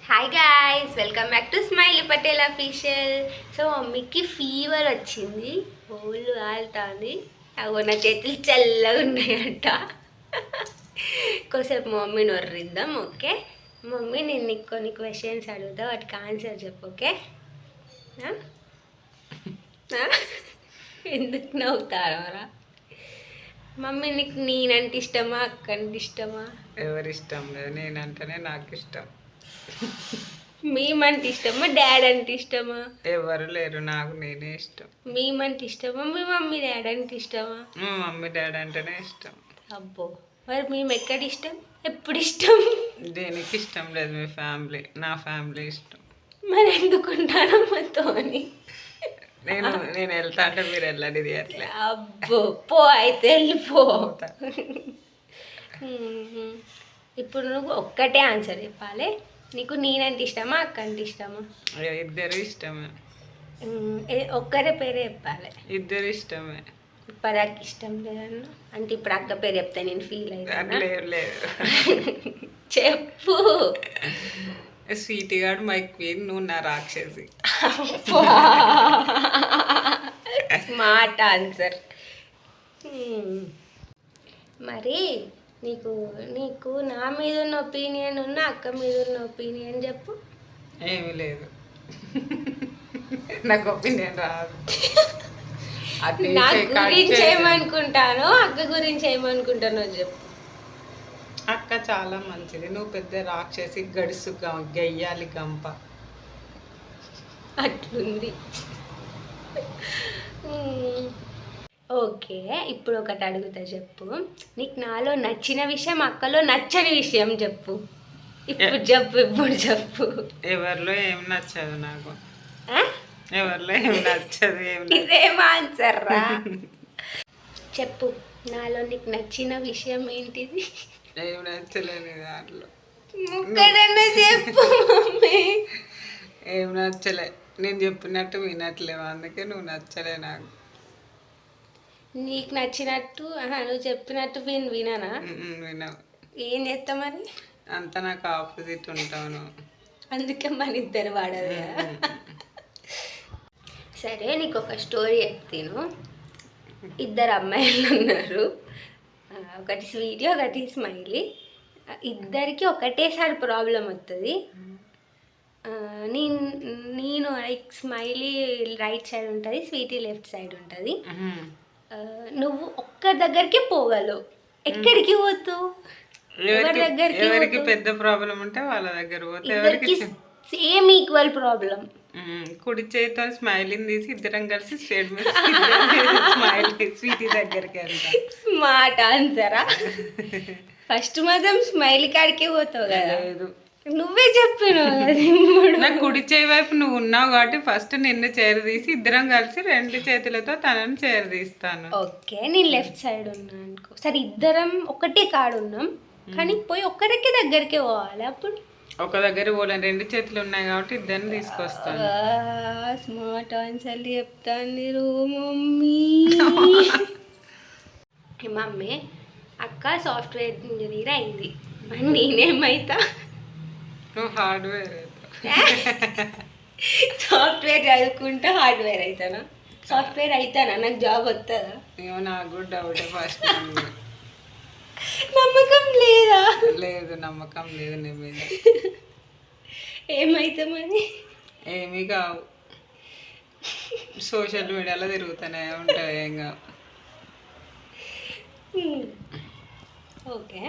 Hi guys, welcome back to smiley Patel official. So మమ్మీకి fever వచ్చింది, ఒళ్ళు కాలుతుంది. అగో నా చేతులు చల్లగా ఉన్నాయంట. కొద్దిసేపు మమ్మీని వర్రిద్దాం. ఓకే మమ్మీ, నేను నీకు కొన్ని క్వశ్చన్స్ అడుగుతా, వాటికి ఆన్సర్ చెప్పు. ఓకే? ఎందుకు నవ్వుతారా మమ్మీ? నీకు నేనంటే ఇష్టమా, అక్కంటే ఇష్టమా? ఎవరి ఇష్టం లేదు, నేనంటేనే నాకు ఇష్టం. మేమంటే ఇష్టమా, డాడీ అంటే ఇష్టమా? ఎవరు లేరు, నాకు నేనే ఇష్టం. మేమంటే ఇష్టమా, మీ మమ్మీ డాడీ అంటే ఇష్టమా? మా మమ్మీ డాడీ అంటేనే ఇష్టం. అబ్బో, మరి మేము ఎక్కడ ఇష్టం, ఎప్పుడు ఇష్టం? దేనికి ఇష్టం లేదు, మీ ఫ్యామిలీ, నా ఫ్యామిలీ ఇష్టం. మరి ఎందుకుంటాను మాతోని? నేను వెళ్తా అంటే మీరు వెళ్ళండి అట్లా. అబ్బో పో, అయితే వెళ్ళిపో. ఇప్పుడు నువ్వు ఒక్కటే ఆన్సర్ చెప్పాలి. నీకు నేనంటే ఇష్టమా, అక్క అంటే ఇష్టమా? ఇద్దరు ఇష్టమే. ఒక్కరే పేరే చెప్పాలి. ఇద్దరు ఇష్టమే. ఇప్పుడు అక్క ఇష్టం లేదన్నా అంటే ఇప్పుడు అక్క పేరు చెప్తే నేను ఫీల్ అవుతాను. లేదు చెప్పు. స్వీట్ గాడు మై క్వీన్, నువ్వు నా రాక్షసి. Smart answer. మరి నీకు నీకు నా మీద ఉన్న ఒపీనియన్ ఉన్న అక్క మీద ఉన్న ఒపీనియన్ చెప్పు. ఏమీ లేదు, నాకు ఒపీనియన్ రాదు. నా గురించి ఏమనుకుంటానో, అక్క గురించి ఏమనుకుంటానో చెప్పు. అక్క చాలా మంచిది, నువ్వు పెద్ద రాక్షసి, గడుసు గయ్యాలి గంప. అట్లుంది. ఓకే, ఇప్పుడు ఒకటి అడుగుతా, చెప్పు. నీకు నాలో నచ్చిన విషయం, అక్కలో నచ్చని విషయం చెప్పు. ఇప్పుడు చెప్పు. ఎవరిలో ఏం నచ్చదు నాకు, ఎవరిలో ఏం నచ్చదు. ఇదేం ఆన్సర్ రా? చెప్పు, నాలో నీకు నచ్చిన విషయం ఏంటిది? ఏం నచ్చలేదు దాంట్లో. చెప్పు మమ్మీ. ఏం నచ్చలే, నేను చెప్పినట్టు వినట్లేవు, అందుకే నువ్వు నచ్చలే నాకు. నీకు నచ్చినట్టు నువ్వు చెప్పినట్టు వినానా? వినవు. ఏం చేస్తా మరి? అంతా నాకు ఆపోజిట్ ఉంటాను, అందుకే మన ఇద్దరు వాడదు. సరే, నీకు ఒక స్టోరీ చెప్తాను. ఇద్దరు అమ్మాయిలు ఉన్నారు, ఒకటి స్వీటీ, ఒకటి స్మైలీ. ఇద్దరికి ఒకటేసారి ప్రాబ్లం వస్తుంది. నేను లైక్ స్మైలీ రైట్ సైడ్ ఉంటుంది, స్వీటీ లెఫ్ట్ సైడ్ ఉంటుంది. నువ్వు ఒక్క దగ్గరికి పోగలవు, ఎక్కడికి పోతావు? ఎవరికి పెద్ద ప్రాబ్లం ఉంటే వాళ్ళ దగ్గర పోతే, ఎవరికి సేమ్ ఈక్వల్ ప్రాబ్లం. కుడి చేతితో స్మైలింగ్ తీసి ఇద్దరం కలిసి స్ట్రేట్ మీద స్మైలీ స్వీటీ దగ్గరికి వెళ్తాం. స్మార్ట్ ఆన్సరా? ఫస్ట్ మాత్రం స్మైలీ కాడికే పోతావు కదా. నువ్వే చెప్పినావు. నా కుడి చేయి వైపు నువ్వు ఉన్నావు కాబట్టి ఫస్ట్ నిన్ను చేరదీసి ఇద్దరం కలిసి రెండు చేతులతో తనని చేరదీస్తాను. ఓకే, నేను లెఫ్ట్ సైడ్ ఉన్నా అనుకో. సరే, ఇద్దరం ఒకటే కాడు ఉన్నాం, కానీ పోయి ఒక్కడికి దగ్గరికి పోవాలి. అప్పుడు ఒక దగ్గర పోలేను, రెండు చేతులు ఉన్నాయి కాబట్టి ఇద్దరిని తీసుకొస్తాను. స్మార్ట్ ఆన్సర్ చెప్తాను రో మమ్మీ. మమ్మీ, అక్క సాఫ్ట్వేర్ ఇంజనీర్ అయింది, మరి నేనేమైతా? నువ్వు హార్డ్వేర్ సాఫ్ట్వేర్ చదువుకుంటా హార్డ్వేర్ అవుతానా? సాఫ్ట్వేర్ అవుతానా? నాకు జాబ్ వస్తుందా? ఏమో నాకు కూడా డౌట్. ఫస్ట్ నమ్మకం లేదా? లేదు, నమ్మకం లేదు నీ మీద. ఏమైతే మరి? ఏమీ కావు, సోషల్ మీడియాలో తిరుగుతూనే ఉంటాయి, ఏం కావు. ఓకే,